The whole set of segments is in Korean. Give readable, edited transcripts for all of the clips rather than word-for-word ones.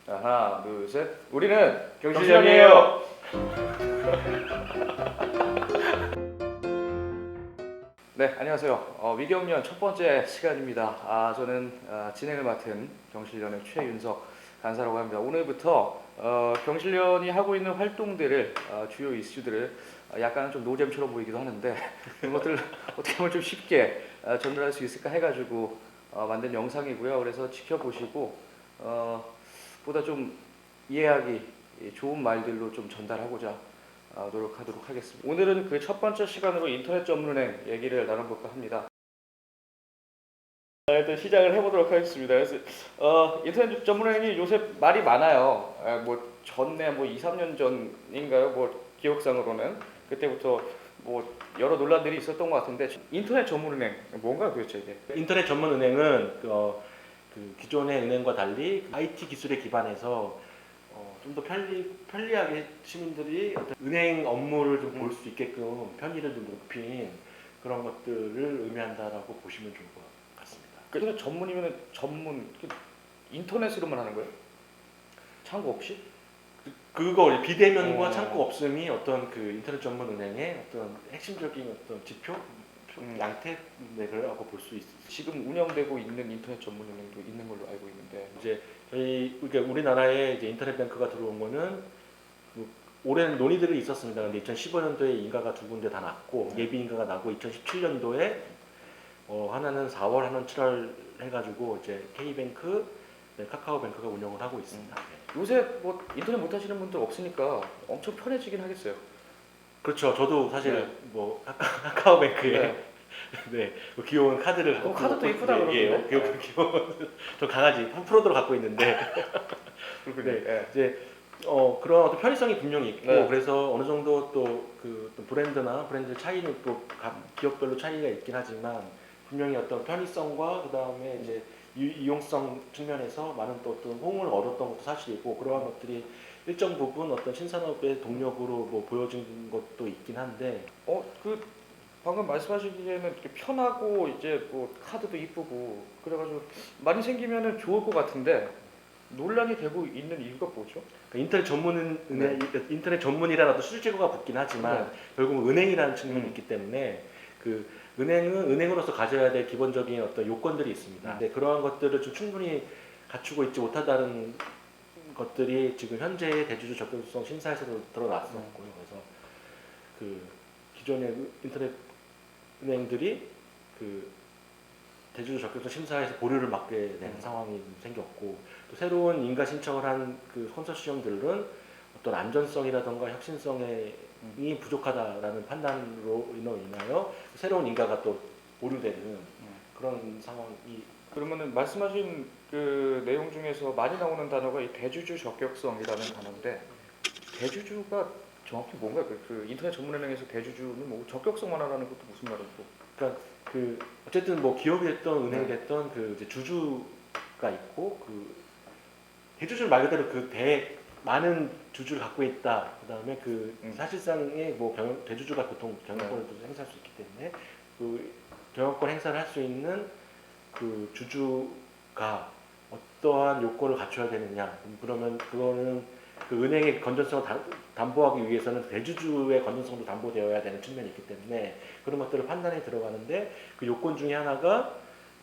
하나, 둘, 셋. 우리는 경실련이에요. 네, 안녕하세요. 위경련 첫 번째 시간입니다. 저는 진행을 맡은 경실련의 최윤석 간사라고 합니다. 오늘부터 경실련이 하고 있는 활동들을 주요 이슈들을 약간 좀 노잼처럼 보이기도 하는데 그런 것들을 어떻게 하면 좀 쉽게 전달할 수 있을까 해가지고 만든 영상이고요. 그래서 지켜보시고 보다 좀 이해하기 좋은 말들로 좀 전달하고자 노력하도록 하겠습니다. 오늘은 그 첫 번째 시간으로 인터넷 전문은행 얘기를 나눠볼까 합니다. 일단 시작을 해보도록 하겠습니다. 그래서 인터넷 전문은행이 요새 말이 많아요. 뭐 전에 뭐 2, 3년 전인가요? 뭐 기억상으로는 그때부터 뭐 여러 논란들이 있었던 것 같은데 인터넷 전문은행 뭔가 도대체 이게? 인터넷 전문 은행은 그 기존의 은행과 달리 IT 기술에 기반해서 좀 더 편리하게 시민들이 어떤 은행 업무를 좀 볼 수 있게끔 편의를 좀 높인 그런 것들을 의미한다라고 보시면 좋을 것 같습니다. 인터넷 전문이면 전문 인터넷으로만 하는 거예요? 창구 없이? 그거 비대면과 창구 없음이 어떤 그 인터넷 전문 은행의 어떤 핵심적인 어떤 지표, 양태라고 볼 수 있습니다. 지금 운영되고 있는 인터넷 전문은행도 있는 걸로 알고 있는데 이제 그러니까 우리나라에 이제 인터넷 뱅크가 들어온 거는 뭐 오랜 논의들이 있었습니다. 근데 2015년도에 인가가 두 군데 다 났고 예비 인가가 나고 2017년도에 하나는 4월, 하나는 7월 해가지고 이제 K뱅크, 카카오뱅크가 운영을 하고 있습니다. 요새 뭐 인터넷 못 하시는 분들 없으니까 엄청 편해지긴 하겠어요. 그렇죠. 저도 사실 네. 뭐 카카오뱅크에 네. 네, 뭐 귀여운 카드를 카드도 이쁘다 그러던데. 귀여운 저 강아지 프로드로 갖고 있는데 그렇군요. 네, 네. 이제 그런 어떤 편의성이 분명히 있고 네. 그래서 어느 정도 또 그 브랜드나 브랜드 차이는 또 각 기업별로 차이가 있긴 하지만 분명히 어떤 편의성과 그 다음에 이제 이용성 측면에서 많은 또 어떤 호응을 얻었던 것도 사실이고 그러한 것들이 일정 부분 어떤 신산업의 동력으로 뭐 보여진 것도 있긴 한데 그 방금 말씀하시기에는 이렇게 편하고 이제 뭐 카드도 이쁘고 그래가지고 많이 생기면은 좋을 것 같은데 논란이 되고 있는 이유가 뭐죠? 그러니까 인터넷 전문이라도 수식어가 붙긴 하지만 결국은 은행이라는 측면이 있기 때문에 그 은행은 은행으로서 가져야 될 기본적인 어떤 요건들이 있습니다. 근데 그러한 것들을 좀 충분히 갖추고 있지 못하다는 것들이 지금 현재의 대주주 적격성 심사에서도 드러났었고요. 그래서 그 기존의 인터넷 은행들이 그 대주주 적격성 심사에서 보류를 받게 되는 상황이 생겼고 또 새로운 인가 신청을 한 그 컨소시엄들은 어떤 안전성이라던가 혁신성이 부족하다라는 판단으로 인하여 새로운 인가가 또 보류되는 그런 상황이. 그러면은 말씀하신 그 내용 중에서 많이 나오는 단어가 이 대주주 적격성이라는 단어인데 대주주가 정확히 뭔가요? 그 인터넷 전문은행에서 대주주는 뭐 적격성 완화라는 것도 무슨 말이고? 그러니까 그 어쨌든 뭐 기업이 됐던 은행이 됐던 그 이제 주주가 있고 그 대주주는 말 그대로 그 많은 주주를 갖고 있다. 그다음에 그 사실상의 뭐 대주주가 보통 경영권을 행사할 수 있기 때문에 그 경영권 행사를 할 수 있는 그 주주가 어떠한 요건을 갖춰야 되느냐. 그러면 그거는 그 은행의 건전성을 담보하기 위해서는 대주주의 건전성도 담보되어야 되는 측면이 있기 때문에 그런 것들을 판단에 들어가는데 그 요건 중에 하나가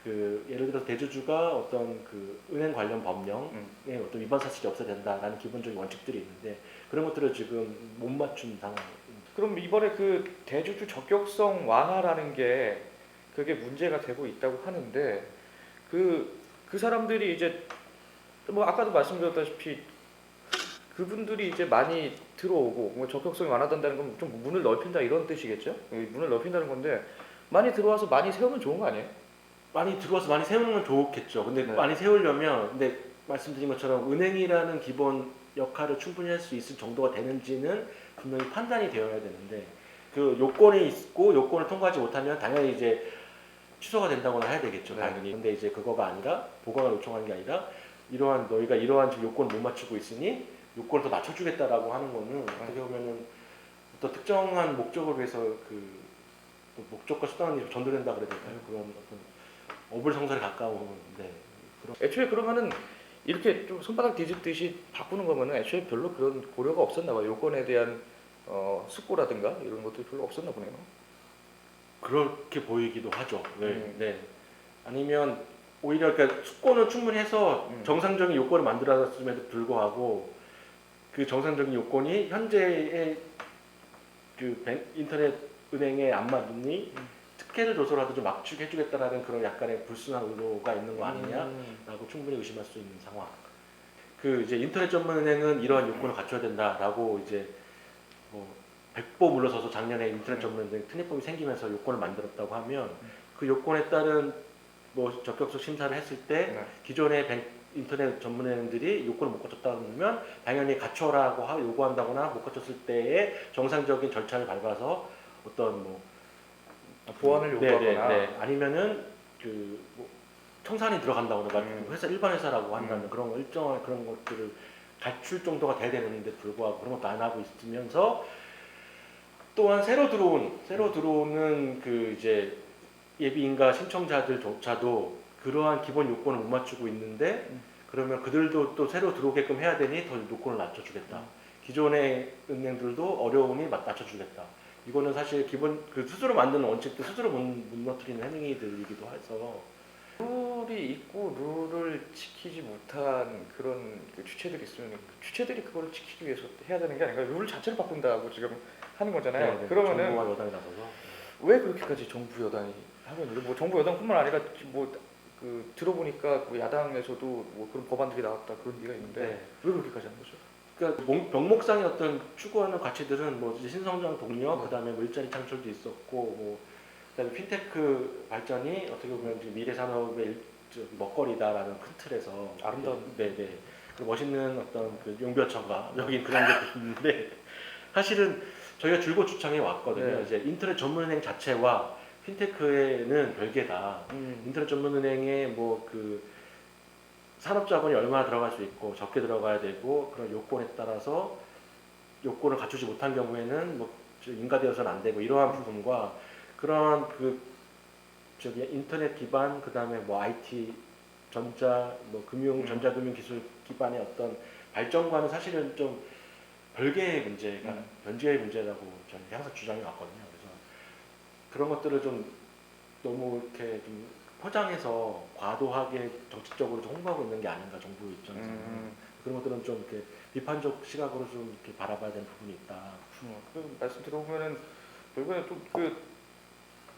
그 예를 들어서 대주주가 어떤 그 은행 관련 법령에 어떤 위반 사실이 없어야 된다라는 기본적인 원칙들이 있는데 그런 것들을 지금 못 맞춘 상황입니다. 그럼 이번에 그 대주주 적격성 완화라는 게 그게 문제가 되고 있다고 하는데 그 사람들이 이제 뭐 아까도 말씀드렸다시피 그분들이 이제 많이 들어오고 뭐 적격성이 완화된다는 건 좀 문을 넓힌다 이런 뜻이겠죠? 문을 넓힌다는 건데 많이 들어와서 많이 세우면 좋은 거 아니에요? 많이 들어와서 많이 세우면 좋겠죠. 근데 많이 세우려면 근데 말씀드린 것처럼 은행이라는 기본 역할을 충분히 할 수 있을 정도가 되는지는 분명히 판단이 되어야 되는데 그 요건이 있고 요건을 통과하지 못하면 당연히 이제 취소가 된다거나 해야 되겠죠. 당연히. 근데 이제 그거가 아니라 보강을 요청하는 게 아니라 너희가 이러한 지금 요건을 못 맞추고 있으니 요건을 더 낮춰주겠다라고 하는 거는 어떻게 보면은 어떤 특정한 목적을 위해서 그 목적과 수단이 전도된다 그래야 될까요? 그런 어떤 어불성설에 가까운. 네. 애초에 그러면은 이렇게 좀 손바닥 뒤집듯이 바꾸는 거면은 애초에 별로 그런 고려가 없었나 봐요. 요건에 대한 숙고라든가 이런 것들이 별로 없었나 보네요. 그렇게 보이기도 하죠. 네. 음. 네. 아니면 오히려 그러니까 숙고는 충분히 해서 정상적인 요건을 만들었음에도 불구하고 그 정상적인 요건이 현재의 그 인터넷 은행에 안 맞으니 특혜를 줘서라도 좀 막축해주겠다라는 그런 약간의 불순한 의도가 있는 거 아니냐라고 충분히 의심할 수 있는 상황. 그 이제 인터넷 전문은행은 이러한 요건을 갖춰야 된다라고 이제 뭐 100보 물러서서 작년에 인터넷 전문은행 특례법이 생기면서 요건을 만들었다고 하면 그 요건에 따른 뭐 적격적 심사를 했을 때 네. 기존의 인터넷 전문은행들이 요건을 못 갖췄다 그러면 당연히 갖춰라고 요구한다거나 못 갖췄을 때의 정상적인 절차를 밟아서 어떤 뭐 보완을 요구하거나 네. 아니면은 그뭐 청산이 들어간다거나 회사 일반 회사라고 한다면 그런 일정한 그런 것들을 갖출 정도가 돼야 되는데 불구하고 그런 것도 안 하고 있으면서 또한 새로 들어오는 그 이제 예비인가 신청자들조차도 그러한 기본 요건을 못 맞추고 있는데 그러면 그들도 또 새로 들어오게끔 해야 되니 더 요건을 낮춰주겠다. 기존의 은행들도 어려우니 낮춰주겠다. 이거는 사실 기본 그 스스로 만드는 원칙도 스스로 못 무너뜨리는 행위들이기도 해서 룰이 있고 룰을 지키지 못한 그런 그 주체들이 있으면 그 주체들이 그거를 지키기 위해서 해야 되는 게 아닌가. 룰 자체를 바꾼다고 지금 하는 거잖아요. 그러면은 정부와 여당이 나서서 왜 그렇게까지 정부 여당이 하고 있는지, 뭐 정부 여당뿐만 아니라 뭐 그 들어보니까 뭐 야당에서도 뭐 그런 법안들이 나왔다 그런 얘기가 있는데 네. 왜 그렇게까지 하는 거죠? 그러니까 병목상의 어떤 추구하는 가치들은 뭐 이제 신성장 동력, 그다음에 뭐 일자리 창출도 있었고, 뭐 그다음에 핀테크 발전이 어떻게 보면 이제 미래 산업의 먹거리다라는 큰 틀에서 아름다운 네네 그 멋있는 어떤 그 용벼처가 여기 그런 게 있는데 사실은 저희가 줄곧 주창해 왔거든요. 네. 이제 인터넷 전문은행 자체와 핀테크에는 별개다. 인터넷 전문은행에 뭐 그 산업자본이 얼마나 들어갈 수 있고 적게 들어가야 되고 그런 요건에 따라서 요건을 갖추지 못한 경우에는 뭐 인가되어서는 안 되고 이러한 부분과 그런 그 저기 인터넷 기반 그다음에 뭐 IT 전자 뭐 금융 전자금융 기술 기반의 어떤 발전과는 사실은 좀 별개의 문제가 별개의 문제라고 저는 항상 주장해 왔거든요. 그래서 그런 것들을 좀 너무 이렇게 좀 포장해서 과도하게 정치적으로 좀 홍보하고 있는 게 아닌가 정부 입장에서는 그런 것들은 좀 이렇게 비판적 시각으로 좀 이렇게 바라봐야 되는 부분이 있다. 그 말씀 들어보면은 결국에 또 그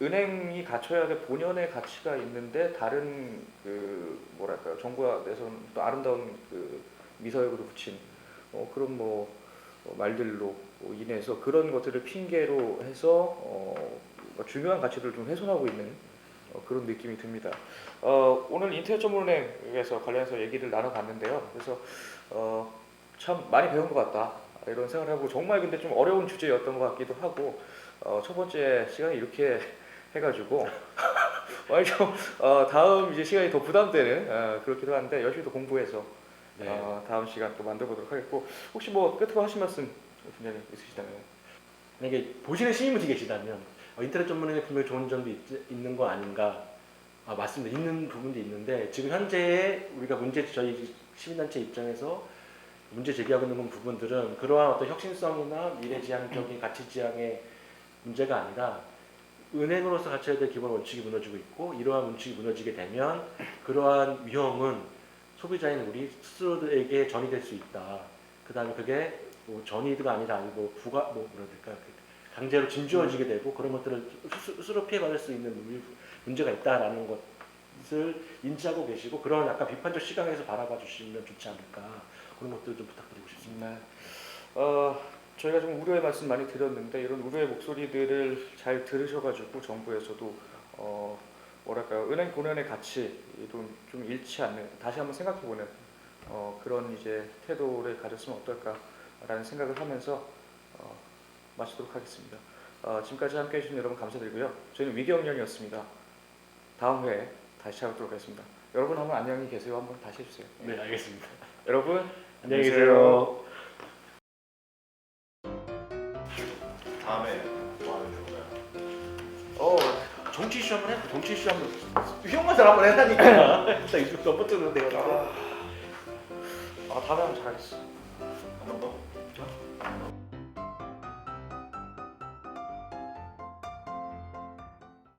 은행이 갖춰야 될 본연의 가치가 있는데 다른 그 뭐랄까요 정부가 내서는 또 아름다운 그 미사역으로 붙인 그런 뭐 말들로 인해서 그런 것들을 핑계로 해서 중요한 가치들을 좀 훼손하고 있는 그런 느낌이 듭니다. 오늘 인터넷 전문은행에서 관련해서 얘기를 나눠봤는데요. 그래서 참 많이 배운 것 같다 이런 생각을 하고 정말 근데 좀 어려운 주제였던 것 같기도 하고 첫 번째 시간이 이렇게 해가지고 좀 다음 이제 시간이 더 부담되는 그렇기도 한데 열심히 또 공부해서 네. 다음 시간 또 만들어보도록 하겠고 혹시 뭐 끝으로 하신 말씀 분야님 있으시다면 만약에 보시는 시민분이 계시다면 인터넷 전문은행에 분명히 좋은 점도 있는 거 아닌가 맞습니다. 있는 부분도 있는데 지금 현재 우리가 저희 시민단체 입장에서 문제 제기하고 있는 부분들은 그러한 어떤 혁신성이나 미래지향적인 가치지향의 문제가 아니라 은행으로서 갖춰야 될 기본 원칙이 무너지고 있고 이러한 원칙이 무너지게 되면 그러한 위험은 소비자인 우리 스스로에게 전이될 수 있다. 그 다음에 그게 뭐 전이가 아니라 뭐 뭐랄까 강제로 짐주어지게 되고 그런 것들을 스스로 피해받을 수 있는 문제가 있다라는 것을 인지하고 계시고 그런 약간 비판적 시각에서 바라봐 주시면 좋지 않을까 그런 것들 좀 부탁드리고 싶습니다. 네. 저희가 좀 우려의 말씀 많이 드렸는데 이런 우려의 목소리들을 잘 들으셔가지고 정부에서도 뭐랄까요 은행 본연의 가치 좀 잃지 않는 다시 한번 생각해보는 그런 이제 태도를 가졌으면 어떨까라는 생각을 하면서 마치도록 하겠습니다. 지금까지 함께해 주신 여러분 감사드리고요. 저희는 위기영년이었습니다. 다음 회에 다시 찾아뵙도록 하겠습니다. 여러분 한번 안녕히 계세요. 한번 다시 해주세요. 네, 알겠습니다. 여러분 안녕히 계세요. 다음에 뭐 하는 건가요? 정치 이슈 한번 해. 정치 이슈 한번 휘영만 잘 한번 해라니까. 일단 이거 몇 번째 되는데요. 다음에 하면 잘하겠어.